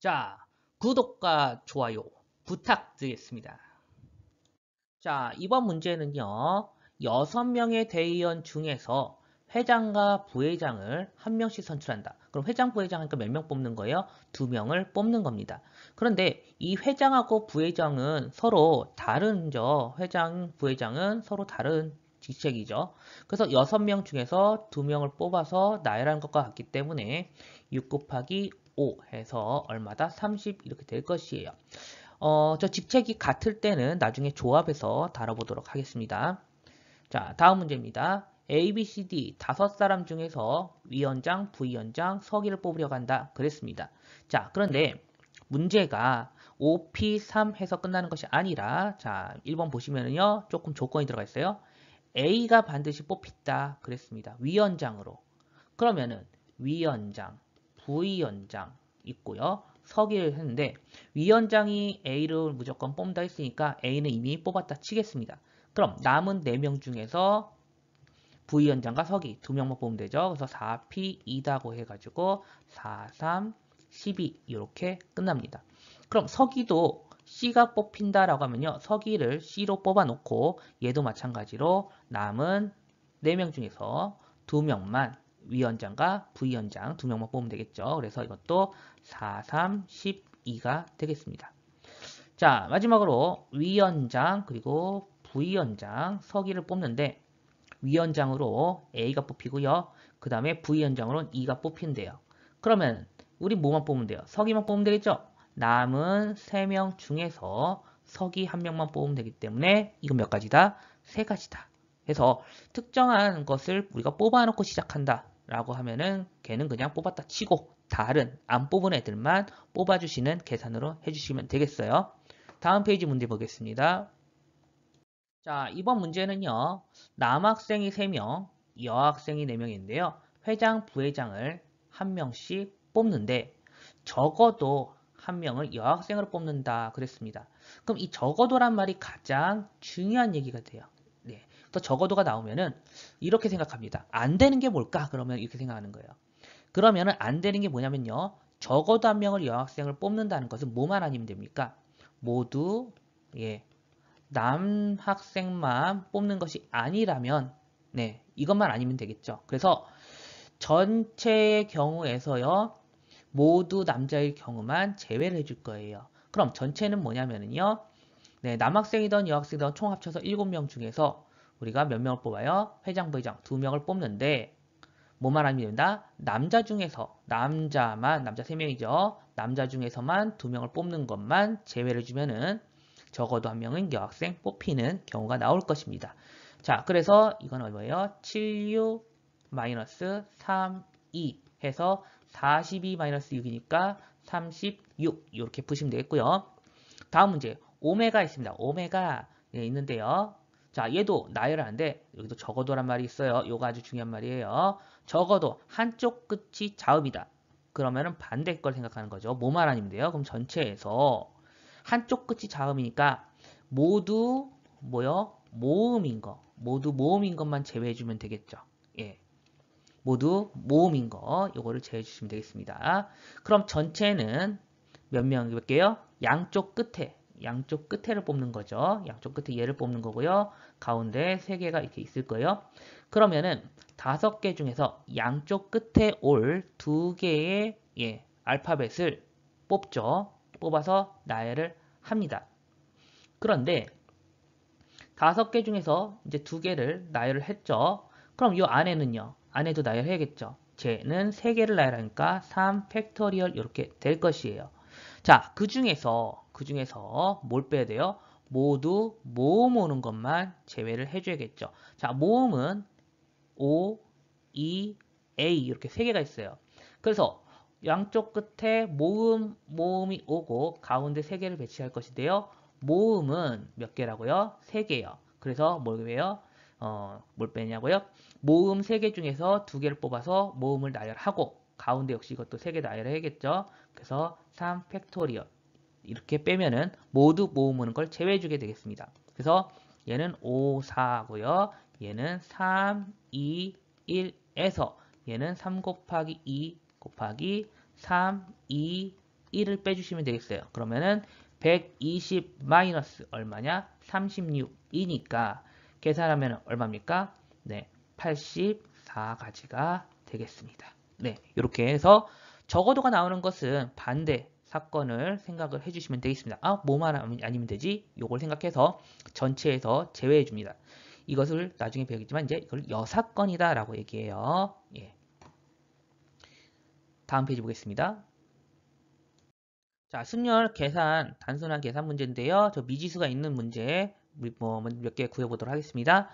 자, 구독과 좋아요 부탁드리겠습니다. 자, 이번 문제는요. 6명의 대의원 중에서 회장과 부회장을 한 명씩 선출한다. 그럼 회장, 부회장 하니까 몇 명 뽑는 거예요? 2명을 뽑는 겁니다. 그런데 이 회장하고 부회장은 서로 다른죠. 회장, 부회장은 서로 다른 직책이죠. 그래서 6명 중에서 2명을 뽑아서 나열한 것과 같기 때문에 6 곱하기 5 해서 얼마다? 30 이렇게 될 것이에요. 저 직책이 같을 때는 나중에 조합해서 다뤄보도록 하겠습니다. 자, 다음 문제입니다. A, B, C, D 5사람 중에서 위원장, 부위원장, 서기를 뽑으려고 한다. 그랬습니다. 자, 그런데 문제가 5P3 해서 끝나는 것이 아니라 자, 1번 보시면은요. 조금 조건이 들어가 있어요. A가 반드시 뽑힌다. 그랬습니다. 위원장으로. 그러면은 위원장, 부위원장 있고요. 서기를 했는데 위원장이 A를 무조건 뽑는다 했으니까 A는 이미 뽑았다 치겠습니다. 그럼 남은 4명 중에서 부위원장과 서기 2명만 뽑으면 되죠. 그래서 4P2다고 해가지고 4, 3, 12 이렇게 끝납니다. 그럼 서기도 C가 뽑힌다라고 하면요. 서기를 C로 뽑아놓고 얘도 마찬가지로 남은 4명 중에서 2명만 위원장과 부위원장 2명만 뽑으면 되겠죠. 그래서 이것도 4, 3, 12가 되겠습니다. 자, 마지막으로 위원장 그리고 부위원장 서기를 뽑는데 위원장으로 A가 뽑히고요. 그 다음에 부위원장으로는 E가 뽑힌대요. 그러면 우리 뭐만 뽑으면 돼요? 서기만 뽑으면 되겠죠? 남은 3명 중에서 서기 1명만 뽑으면 되기 때문에 이건 몇 가지다? 3가지다. 그래서 특정한 것을 우리가 뽑아놓고 시작한다 라고 하면은 걔는 그냥 뽑았다 치고 다른 안 뽑은 애들만 뽑아주시는 계산으로 해주시면 되겠어요. 다음 페이지 문제 보겠습니다. 자, 이번 문제는요. 남학생이 3명, 여학생이 4명인데요. 회장, 부회장을 한 명씩 뽑는데 적어도 한 명을 여학생으로 뽑는다 그랬습니다. 그럼 이 적어도란 말이 가장 중요한 얘기가 돼요. 네. 또 적어도가 나오면은 이렇게 생각합니다. 안 되는 게 뭘까? 그러면 이렇게 생각하는 거예요. 그러면은 안 되는 게 뭐냐면요. 적어도 한 명을 여학생을 뽑는다는 것은 뭐만 아니면 됩니까? 모두 예, 남학생만 뽑는 것이 아니라면 네, 이것만 아니면 되겠죠. 그래서 전체의 경우에서요. 모두 남자일 경우만 제외를 해줄 거예요. 그럼 전체는 뭐냐면요. 네, 남학생이든 여학생이든 총 합쳐서 7명 중에서 우리가 몇 명을 뽑아요? 회장, 부회장 2명을 뽑는데 뭐만 하면 된다? 남자 중에서 남자 3명이죠. 남자 중에서만 2명을 뽑는 것만 제외를 해주면은 적어도 한 명은 여학생 뽑히는 경우가 나올 것입니다. 자, 그래서 이건 뭐예요? 76 마이너스 3, 2 해서 42 마이너스 6이니까 36 이렇게 푸시면 되겠고요. 다음 문제 오메가 있습니다. 오메가 있는데요. 자, 얘도 나열하는데 여기도 적어도란 말이 있어요. 요거 아주 중요한 말이에요. 적어도 한쪽 끝이 자음이다. 그러면은 반대 걸 생각하는 거죠. 뭐만 아니면 돼요? 그럼 전체에서 한쪽 끝이 자음이니까 모두 뭐요? 모음인 거. 모두 모음인 것만 제외해 주면 되겠죠. 예. 모두 모음인 거. 요거를 제외해 주시면 되겠습니다. 그럼 전체는 몇 명일게요? 양쪽 끝에를 뽑는 거죠. 양쪽 끝에 얘를 뽑는 거고요. 가운데 3개가 이렇게 있을 거예요. 그러면은 5개 중에서 양쪽 끝에 올 2개의 예, 알파벳을 뽑죠. 뽑아서 나열을 합니다. 그런데 5개 중에서 이제 2개를 나열을 했죠. 그럼 이 안에는요. 안에도 나열해야겠죠. 쟤는 3개를 나열하니까 3 팩토리얼 이렇게 될 것이에요. 자, 그 중에서 뭘 빼야 돼요? 모두 모음 오는 것만 제외를 해줘야겠죠. 자, 모음은 O, E, A 이렇게 3개가 있어요. 그래서 양쪽 끝에 모음이 오고 가운데 3개를 배치할 것인데요. 모음은 몇 개라고요? 3개요. 그래서 뭘 빼요? 뭘 빼냐고요? 모음 3개 중에서 2개를 뽑아서 모음을 나열하고 가운데 역시 이것도 3개 나열해야겠죠. 그래서 3 팩토리얼 이렇게 빼면은 모두 모음 오는 걸 제외해주게 되겠습니다. 그래서 얘는 5, 4고요. 얘는 3, 2, 1에서 얘는 3 곱하기 2 곱하기 3, 2, 1을 빼주시면 되겠어요. 그러면은 120 마이너스 얼마냐? 36이니까 계산하면 얼마입니까? 네, 84가지가 되겠습니다. 네, 이렇게 해서 적어도가 나오는 것은 반대 사건을 생각을 해주시면 되겠습니다. 아, 뭐만 아니면 되지? 요걸 생각해서 전체에서 제외해 줍니다. 이것을 나중에 배우겠지만 이제 이걸 여사건이다 라고 얘기해요. 예. 다음 페이지 보겠습니다. 자, 순열 계산, 단순한 계산 문제인데요. 저 미지수가 있는 문제 몇 개 구해보도록 하겠습니다.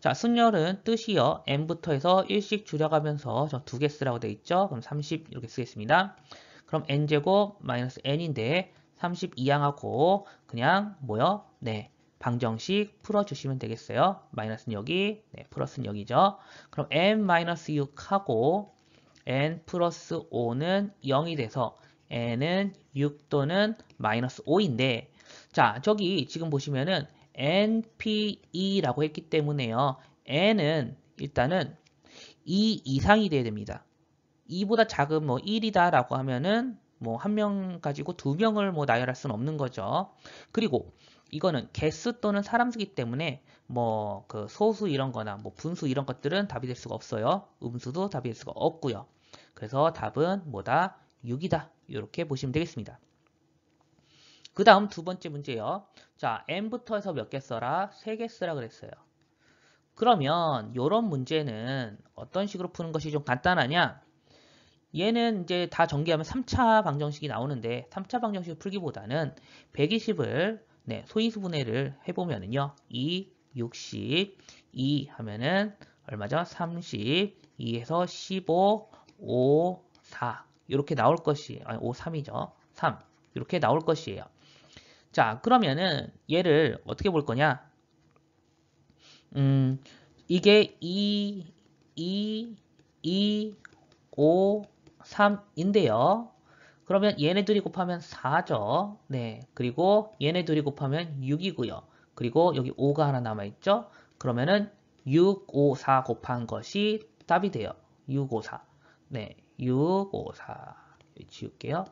자, 순열은 뜻이요. n부터 해서 1씩 줄여가면서 저 2개 쓰라고 되어 있죠. 그럼 30 이렇게 쓰겠습니다. 그럼 n제곱 마이너스 n인데 32항하고 그냥 뭐요? 네, 방정식 풀어주시면 되겠어요. 마이너스는 여기, 네, 플러스는 여기죠. 그럼 n 마이너스 6하고 n 플러스 5는 0이 돼서 n은 6 또는 마이너스 5인데 자 저기 지금 보시면은 np라고 했기 때문에요. n은 일단은 2 이상이 돼야 됩니다. 2보다 작은 뭐 1이다 라고 하면은 뭐 한 명 가지고 두 명을 뭐 나열할 수는 없는 거죠. 그리고 이거는 개수 또는 사람 수기 때문에 뭐 그 소수 이런 거나 뭐 분수 이런 것들은 답이 될 수가 없어요. 음수도 답이 될 수가 없고요. 그래서 답은 뭐다? 6이다. 이렇게 보시면 되겠습니다. 그 다음 두 번째 문제요. 자, n부터 해서 몇 개 써라? 3개 쓰라 그랬어요. 그러면 이런 문제는 어떤 식으로 푸는 것이 좀 간단하냐? 얘는 이제 다 전개하면 3차 방정식이 나오는데 3차 방정식을 풀기보다는 120을 네, 소인수분해를 해보면은요. 2, 60, 2 하면은 얼마죠? 30, 2에서 15, 5, 4 이렇게 나올 것이 아니 5, 3이죠. 3 이렇게 나올 것이에요. 자 그러면은 얘를 어떻게 볼 거냐? 이게 2, 2, 2, 5, 3인데요. 그러면 얘네들이 곱하면 4죠. 네. 그리고 얘네들이 곱하면 6이고요. 그리고 여기 5가 하나 남아있죠. 그러면은 6, 5, 4 곱한 것이 답이 돼요. 6, 5, 4. 네. 6, 5, 4. 지울게요.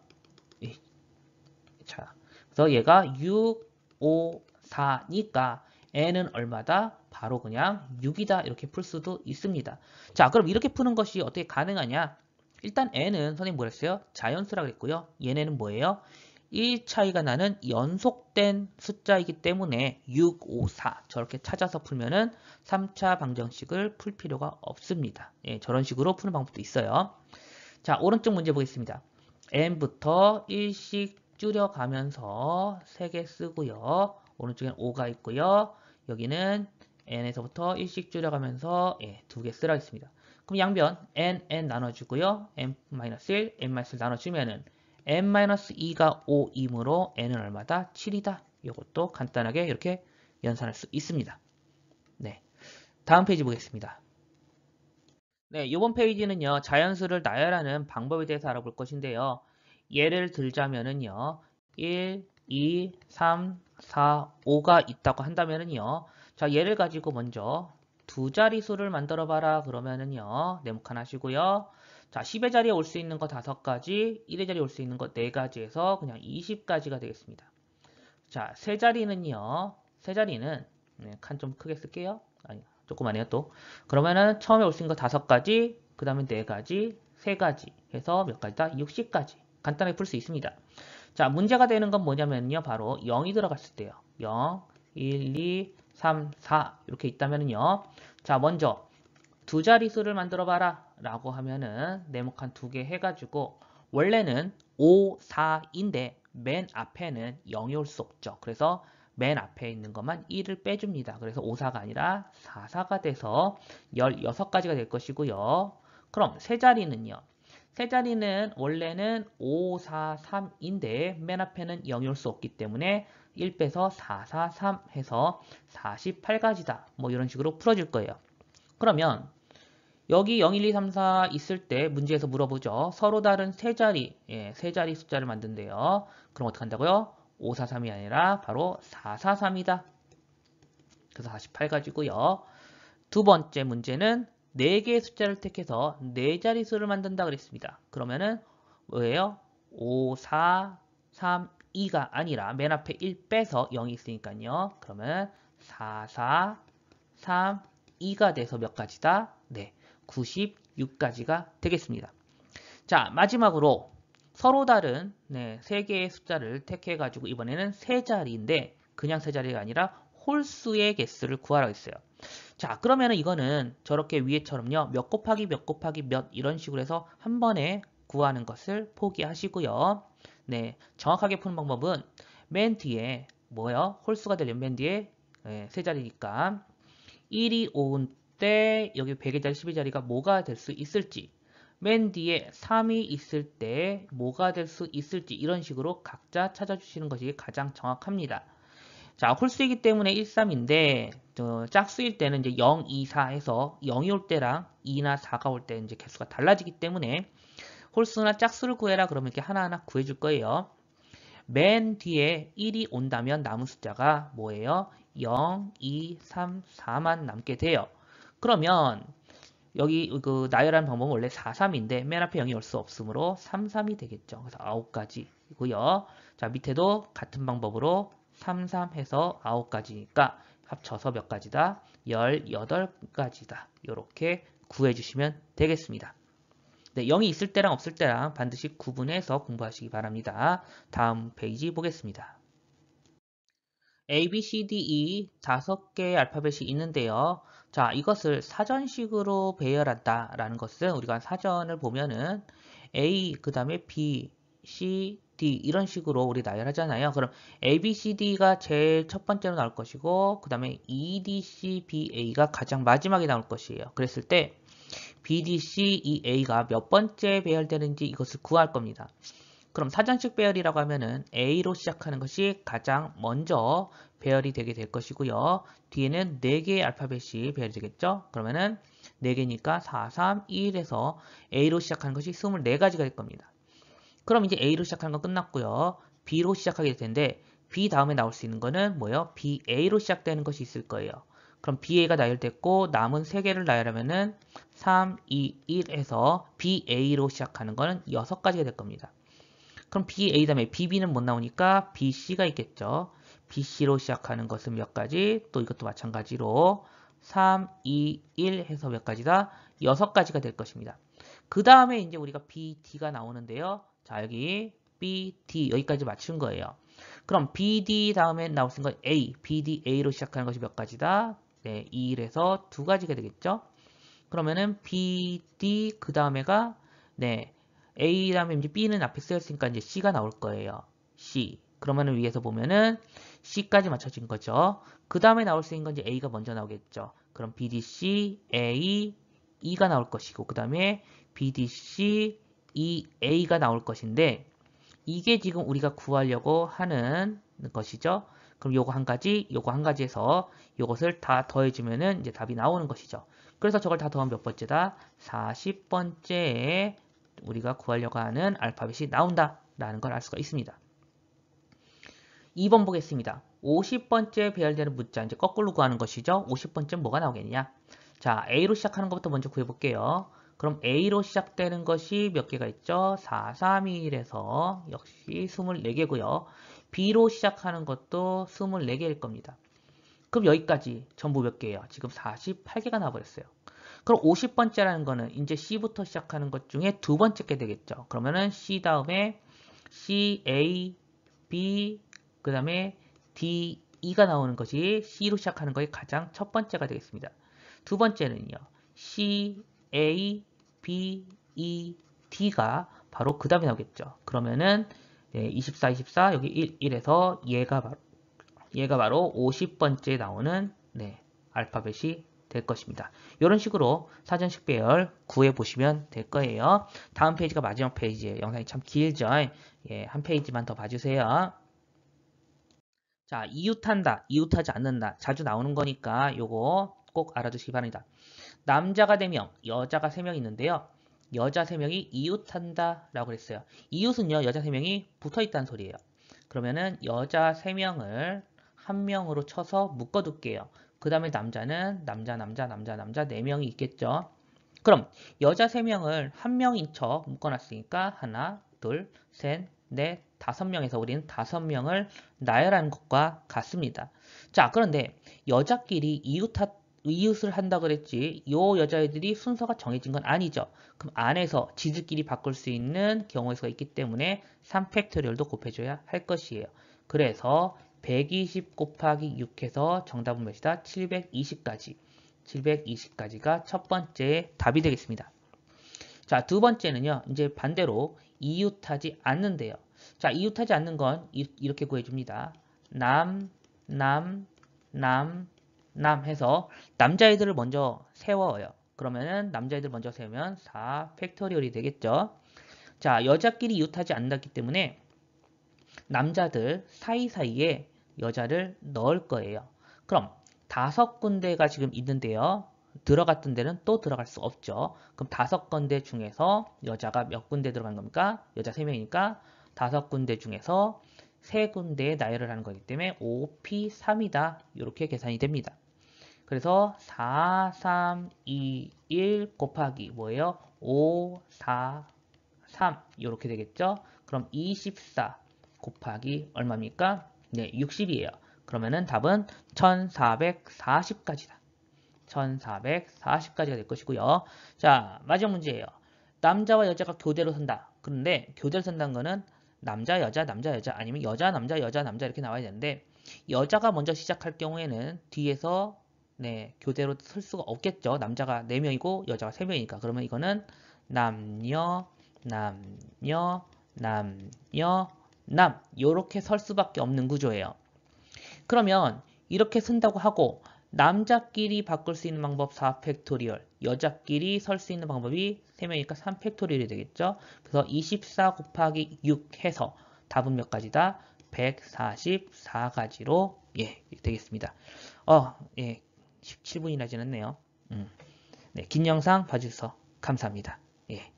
자. 그래서 얘가 6, 5, 4니까 n은 얼마다? 바로 그냥 6이다. 이렇게 풀 수도 있습니다. 자, 그럼 이렇게 푸는 것이 어떻게 가능하냐? 일단 n은 선생님 뭐랬어요? 자연수라 그랬고요. 얘네는 뭐예요? 1 차이가 나는 연속된 숫자이기 때문에 6, 5, 4 저렇게 찾아서 풀면은 3차 방정식을 풀 필요가 없습니다. 예, 저런 식으로 푸는 방법도 있어요. 자, 오른쪽 문제 보겠습니다. n부터 1씩 줄여가면서 3개 쓰고요. 오른쪽엔 5가 있고요. 여기는 n에서부터 1씩 줄여가면서 2개 쓰라 했습니다. 그럼 양변 n 나눠주고요. n-1, n-1 나눠주면은 n-2가 5이므로 n은 얼마다? 7이다. 이것도 간단하게 이렇게 연산할 수 있습니다. 네, 다음 페이지 보겠습니다. 네, 이번 페이지는요. 자연수를 나열하는 방법에 대해서 알아볼 것인데요. 예를 들자면은요. 1, 2, 3, 4, 5가 있다고 한다면은요. 자, 얘를 가지고 먼저 두 자릿수를 만들어 봐라 그러면은요. 네모칸 하시고요. 자, 10의 자리에 올 수 있는 거 5가지, 1의 자리에 올 수 있는 거 4가지에서 그냥 20가지가 되겠습니다. 자, 세 자리는요. 세 자리는 칸 좀 크게 쓸게요. 아니, 조그만해요 또. 그러면은 처음에 올 수 있는 거 5가지, 그 다음에 4가지, 3가지 해서 몇 가지다? 60가지. 간단하게 풀 수 있습니다. 자, 문제가 되는 건 뭐냐면요. 바로 0이 들어갔을 때요. 0, 1, 2, 3, 4 이렇게 있다면은요. 자, 먼저 두 자릿수를 만들어 봐라 라고 하면은 네모칸 2개 해가지고 원래는 5, 4인데 맨 앞에는 0이 올 수 없죠. 그래서 맨 앞에 있는 것만 1을 빼줍니다. 그래서 5, 4가 아니라 4, 4가 돼서 16가지가 될 것이고요. 그럼 세 자리는요. 세 자리는 원래는 5, 4, 3인데 맨 앞에는 0이 올 수 없기 때문에 1 빼서 4, 4, 3 해서 48가지다. 뭐 이런 식으로 풀어줄 거예요. 그러면 여기 0, 1, 2, 3, 4 있을 때 문제에서 물어보죠. 서로 다른 세 자리, 세 자리 숫자를 만든대요. 그럼 어떻게 한다고요? 5, 4, 3이 아니라 바로 4, 4, 3이다. 그래서 48가지고요. 두 번째 문제는 4개의 숫자를 택해서 4자릿수를 만든다 그랬습니다. 그러면은 뭐예요? 5, 4, 3, 2가 아니라 맨 앞에 1 빼서 0이 있으니까요. 그러면 4, 4, 3, 2가 돼서 몇 가지다? 네, 96가지가 되겠습니다. 자, 마지막으로 서로 다른 네, 3개의 숫자를 택해가지고 이번에는 세 자리인데 그냥 세 자리가 아니라 홀수의 개수를 구하라고 했어요. 자, 그러면은 이거는 저렇게 위에처럼요. 몇 곱하기 몇 곱하기 몇 이런 식으로 해서 한 번에 구하는 것을 포기하시고요. 네, 정확하게 푸는 방법은 맨 뒤에 뭐요? 홀수가 되려면 맨 뒤에 네, 세 자리니까 1이 온 때 여기 100의 자리 10의 자리가 뭐가 될 수 있을지 맨 뒤에 3이 있을 때 뭐가 될 수 있을지 이런 식으로 각자 찾아주시는 것이 가장 정확합니다. 자, 홀수이기 때문에 1, 3인데 짝수일 때는 이제 0, 2, 4 해서 0이 올 때랑 2나 4가 올 때 이제 개수가 달라지기 때문에 홀수나 짝수를 구해라 그러면 이렇게 하나하나 구해줄 거예요. 맨 뒤에 1이 온다면 남은 숫자가 뭐예요? 0, 2, 3, 4만 남게 돼요. 그러면 여기 그 나열하는 방법은 원래 4, 3인데 맨 앞에 0이 올 수 없으므로 3, 3이 되겠죠. 그래서 9가지고요. 자, 밑에도 같은 방법으로 3, 3 해서 9가지니까 합쳐서 몇 가지다? 18가지다. 이렇게 구해주시면 되겠습니다. 네, 0이 있을 때랑 없을 때랑 반드시 구분해서 공부하시기 바랍니다. 다음 페이지 보겠습니다. A, B, C, D, E 5개의 알파벳이 있는데요. 자, 이것을 사전식으로 배열한다 라는 것은 우리가 사전을 보면은 A, 그 다음에 B, C, D 이런 식으로 우리 나열하잖아요. 그럼 A, B, C, D가 제일 첫 번째로 나올 것이고 그 다음에 E, D, C, B, A가 가장 마지막에 나올 것이에요. 그랬을 때 B, D, C, E, A가 몇 번째 배열되는지 이것을 구할 겁니다. 그럼 사전식 배열이라고 하면은 A로 시작하는 것이 가장 먼저 배열이 되게 될 것이고요. 뒤에는 4개의 알파벳이 배열이 되겠죠. 그러면은 4개니까 4, 3, 2, 1에서 A로 시작하는 것이 24가지가 될 겁니다. 그럼 이제 A로 시작하는 건 끝났고요. B로 시작하게 될 텐데 B 다음에 나올 수 있는 거는 뭐예요? BA로 시작되는 것이 있을 거예요. 그럼 BA가 나열됐고 남은 3개를 나열하면은 3, 2, 1에서 BA로 시작하는 거는 6가지가 될 겁니다. 그럼 BA 다음에 BB는 못 나오니까 BC가 있겠죠. BC로 시작하는 것은 몇 가지? 또 이것도 마찬가지로 3, 2, 1 해서 몇 가지다? 6가지가 될 것입니다. 그 다음에 이제 우리가 BD가 나오는데요. 자, 여기 BD 여기까지 맞춘 거예요. 그럼 BD 다음에 나올 수 있는 건 A, BDA로 시작하는 것이 몇 가지다? 네, 1에서 2가지가 되겠죠. 그러면은 BD 그 다음에가 네, A 다음에 이제 B는 앞에 쓰였으니까 이제 C가 나올 거예요. C. 그러면은 위에서 보면은 C까지 맞춰진 거죠. 그 다음에 나올 수 있는 건 이제 A가 먼저 나오겠죠. 그럼 BDC, A, E가 나올 것이고 그 다음에 BDC, E, A가 나올 것인데 이게 지금 우리가 구하려고 하는 것이죠. 그럼 요거 한 가지, 요거 한 가지에서 요것을 다 더해주면은 이제 답이 나오는 것이죠. 그래서 저걸 다 더하면 몇 번째다? 40번째에 우리가 구하려고 하는 알파벳이 나온다라는 걸 알 수가 있습니다. 2번 보겠습니다. 50번째 배열되는 문자, 이제 거꾸로 구하는 것이죠. 50번째 뭐가 나오겠냐? 자, A로 시작하는 것부터 먼저 구해볼게요. 그럼 A로 시작되는 것이 몇 개가 있죠? 4, 3, 2, 1에서 역시 24개고요. B로 시작하는 것도 24개일 겁니다. 그럼 여기까지 전부 몇 개예요? 지금 48개가 나와버렸어요. 그럼 50번째라는 거는 이제 C부터 시작하는 것 중에 두 번째 게 되겠죠. 그러면은 C 다음에 C, A, B, 그 다음에 D, E가 나오는 것이 C로 시작하는 것이 가장 첫 번째가 되겠습니다. 두 번째는요. C, A, B, E, D가 바로 그 다음에 나오겠죠. 그러면은 24, 24 여기 1, 1에서 얘가 바로 50번째 나오는 알파벳이 될 것입니다. 이런 식으로 사전식 배열 구해보시면 될 거예요. 다음 페이지가 마지막 페이지예요. 영상이 참 길죠? 예, 한 페이지만 더 봐주세요. 자, 이웃한다, 이웃하지 않는다. 자주 나오는 거니까 요거 꼭 알아두시기 바랍니다. 남자가 4명, 여자가 3명 있는데요. 여자 3명이 이웃한다 라고 했어요. 이웃은요, 여자 3명이 붙어 있다는 소리예요. 그러면은 여자 3명을 한 명으로 쳐서 묶어둘게요. 그 다음에 남자는 남자 4명이 있겠죠. 그럼 여자 3명을 한 명인 척 묶어놨으니까 하나, 둘, 셋, 넷, 5명에서 우리는 5명을 나열하는 것과 같습니다. 자, 그런데 여자끼리 이웃을 한다 그랬지 요 여자애들이 순서가 정해진 건 아니죠. 그럼 안에서 지들끼리 바꿀 수 있는 경우의 수가 있기 때문에 3팩토리얼도 곱해줘야 할 것이에요. 그래서 120 곱하기 6해서 정답은 몇이다? 720까지. 720까지가 첫 번째 답이 되겠습니다. 자, 두 번째는요. 이제 반대로 이웃하지 않는데요. 자, 이웃하지 않는 건 이렇게 구해줍니다. 남, 남, 남, 남 해서 남자애들을 먼저 세워요. 그러면은 남자애들 먼저 세우면 4 팩토리얼이 되겠죠. 자, 여자끼리 이웃하지 않는다기 때문에 남자들 사이사이에 여자를 넣을 거예요. 그럼 5군데가 지금 있는데요. 들어갔던 데는 또 들어갈 수 없죠. 그럼 5군데 중에서 여자가 몇 군데 들어간 겁니까? 여자 3명이니까 5군데 중에서 3군데에 나열을 하는 거기 때문에 5P3이다. 이렇게 계산이 됩니다. 그래서 4, 3, 2, 1 곱하기 뭐예요? 5, 4, 3 이렇게 되겠죠? 그럼 24 곱하기 얼마입니까? 네, 60이에요. 그러면은 답은 1440까지다. 1440까지가 될 것이고요. 자, 마지막 문제예요. 남자와 여자가 교대로 선다. 그런데 교대로 선다는 거는 남자, 여자, 남자, 여자 아니면 여자, 남자, 여자, 남자 이렇게 나와야 되는데 여자가 먼저 시작할 경우에는 뒤에서 네, 교대로 설 수가 없겠죠. 남자가 4명이고 여자가 3명이니까. 그러면 이거는 남녀, 남녀, 남녀, 남 이렇게 설 수밖에 없는 구조예요. 그러면 이렇게 쓴다고 하고 남자끼리 바꿀 수 있는 방법 4팩토리얼, 여자끼리 설 수 있는 방법이 3명이니까 3팩토리얼이 되겠죠. 그래서 24 곱하기 6 해서 답은 몇 가지다? 144가지로 예, 되겠습니다. 예, 17분이나 지났네요. 네, 긴 영상 봐주셔서 감사합니다. 예,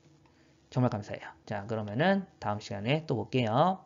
정말 감사해요. 자, 그러면은 다음 시간에 또 볼게요.